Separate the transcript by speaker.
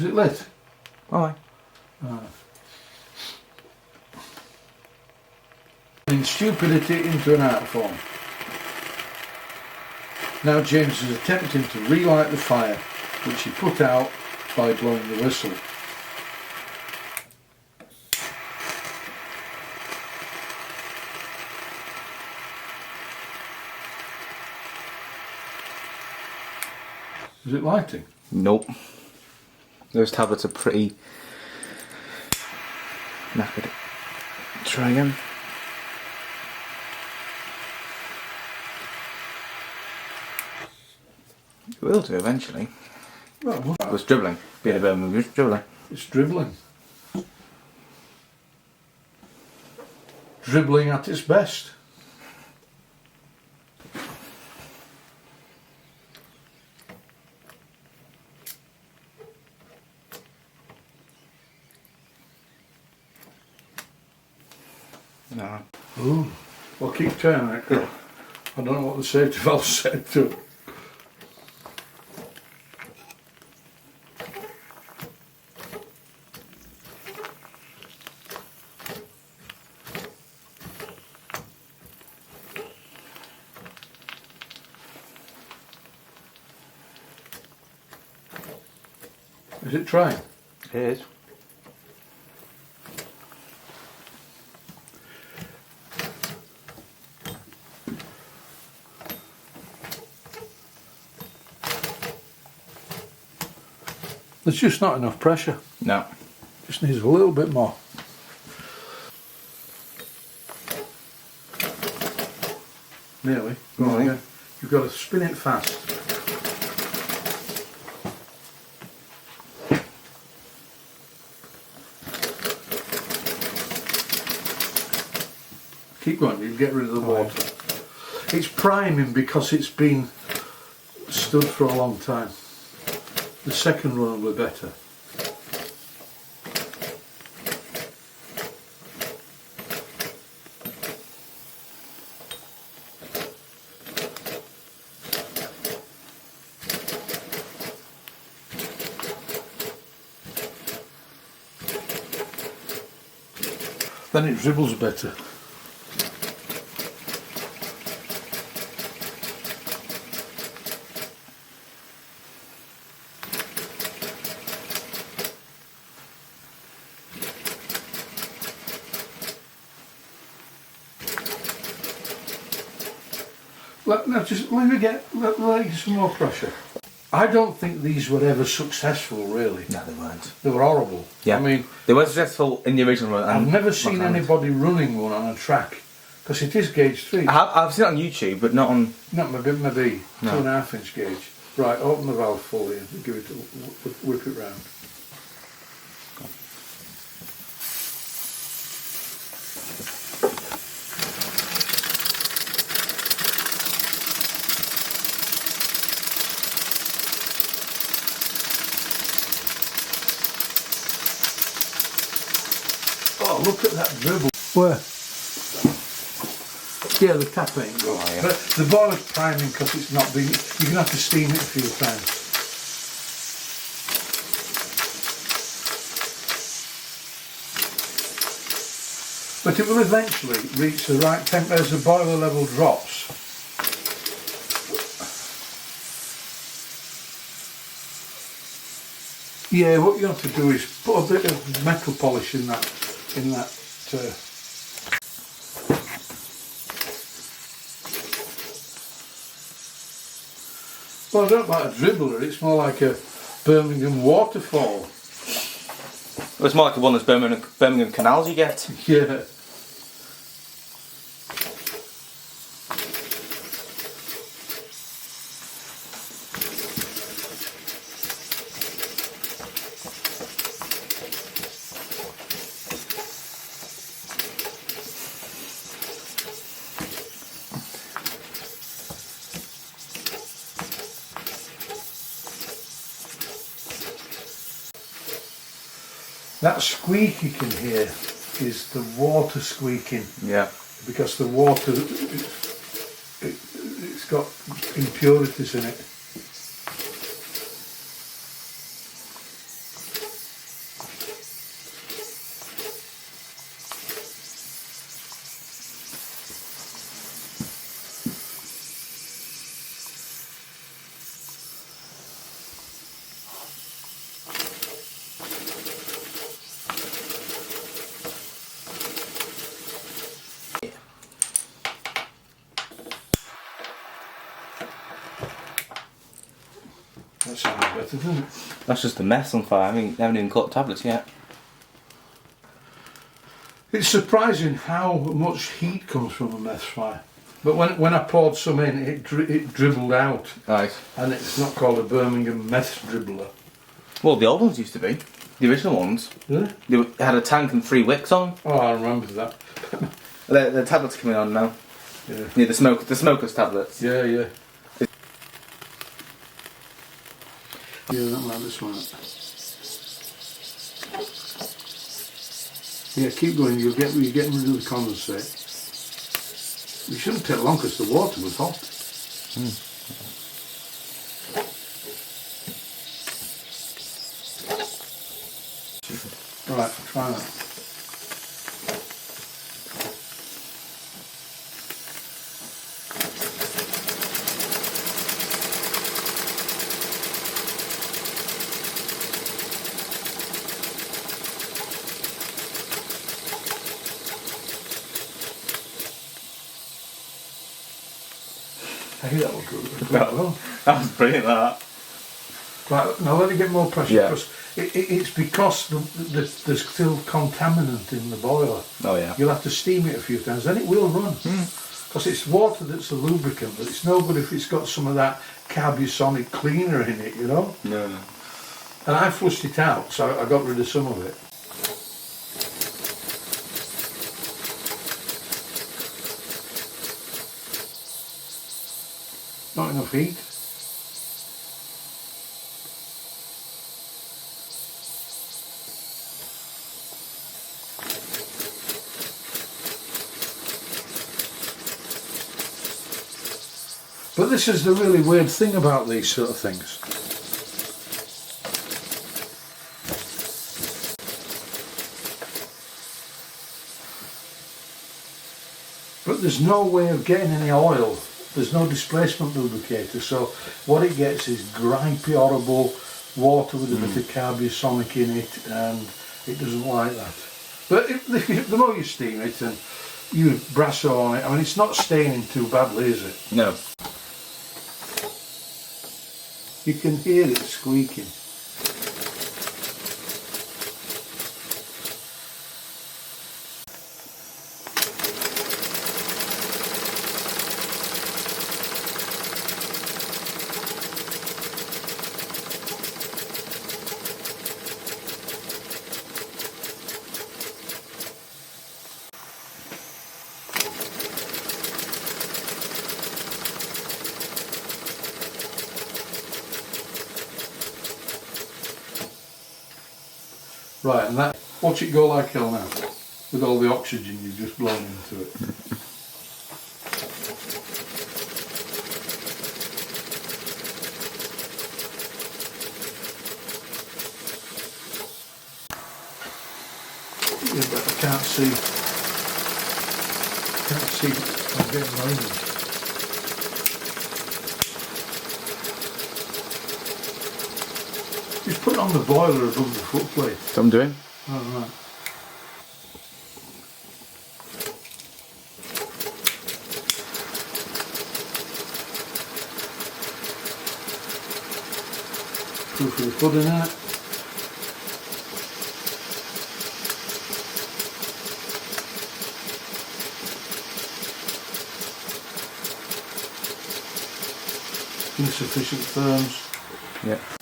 Speaker 1: Is it lit?
Speaker 2: Aye.
Speaker 1: In stupidity into an art form. Now James is attempting to relight the fire, which he put out by blowing the whistle. Is it lighting?
Speaker 2: Nope. Those tablets are pretty knackered. Try again. It will do eventually.
Speaker 1: Well,
Speaker 2: It was dribbling. Being a Birmingham Dribbler.
Speaker 1: it's dribbling. Dribbling at its best.
Speaker 2: No.
Speaker 1: Ooh. Well, keep turning it. I don't know what the safety valve said to it. Is it trying?
Speaker 2: It is.
Speaker 1: There's just not enough pressure.
Speaker 2: No.
Speaker 1: Just needs a little bit more. Nearly.
Speaker 2: Nearly.
Speaker 1: You've got to spin it fast. Keep going, you get rid of the water. It's priming because it's been stood for a long time. The second run will be better. Then it dribbles better. Just let me get some more pressure. I don't think these were ever successful, really.
Speaker 2: No, they weren't.
Speaker 1: They were horrible.
Speaker 2: Yeah.
Speaker 1: I mean,
Speaker 2: they weren't successful in the original one.
Speaker 1: I've never seen anybody running one on a track because it is gauge 3.
Speaker 2: I've seen it on YouTube, but not on.
Speaker 1: Not maybe
Speaker 2: No.
Speaker 1: 2.5 inch gauge. Right, open the valve fully and give it whip it round. Oh, look at that dribble. Where? Yeah, the tap ain't good.
Speaker 2: Oh, yeah.
Speaker 1: But the boiler's priming because it's not been. You're going to have to steam it a few times. But it will eventually reach the right temperature as the boiler level drops. Yeah, what you have to do is put a bit of metal polish in that. Well, I don't like a dribbler. It's more like a Birmingham waterfall.
Speaker 2: Well, it's more like one of those Birmingham canals you get.
Speaker 1: Yeah. That squeak you can hear is the water squeaking.
Speaker 2: Yeah.
Speaker 1: Because the water, it's got impurities in it. That sounds better, doesn't it?
Speaker 2: That's just a mess on fire. I haven't even cut tablets yet.
Speaker 1: It's surprising how much heat comes from a meth fire. But when I poured some in, it dribbled out.
Speaker 2: Right.
Speaker 1: And it's not called a Birmingham meth dribbler.
Speaker 2: Well, the old ones used to be. The original ones.
Speaker 1: Really?
Speaker 2: They had a tank and 3 wicks on.
Speaker 1: Oh, I remember that.
Speaker 2: The tablets are coming on now.
Speaker 1: Yeah.
Speaker 2: Yeah, the smoker's tablets.
Speaker 1: Yeah, yeah. Yeah, that like this one. Yeah, keep going. You're getting rid of the condensate. It shouldn't take long because the water was hot. Right, try that. Hey, that was good. Well,
Speaker 2: That was brilliant, that.
Speaker 1: right, now let it get more pressure.
Speaker 2: Yeah.
Speaker 1: Because it's because there's still contaminant in the boiler.
Speaker 2: Oh, yeah.
Speaker 1: You'll have to steam it a few times, then it will run. Because it's water that's the lubricant, but it's no good if it's got some of that carbusonic cleaner in it, you know?
Speaker 2: No.
Speaker 1: And I flushed it out, so I got rid of some of it. Not enough heat. But this is the really weird thing about these sort of things. But there's no way of getting any oil. There's no displacement lubricator, so what it gets is gripey, horrible water with a bit of carbusonic in it, and it doesn't like that. But the more you steam it and you brasso on it, I mean, it's not staining too badly, is it?
Speaker 2: No.
Speaker 1: You can hear it squeaking. Right, and that, watch it go like hell now, with all the oxygen you've just blown into it. Yeah, but I can't see I'm getting my image. Just put it on the boiler above the footplate.
Speaker 2: That's what I'm doing.
Speaker 1: Oh, right. Proof of the pudding in it. Insufficient firms.
Speaker 2: Yeah.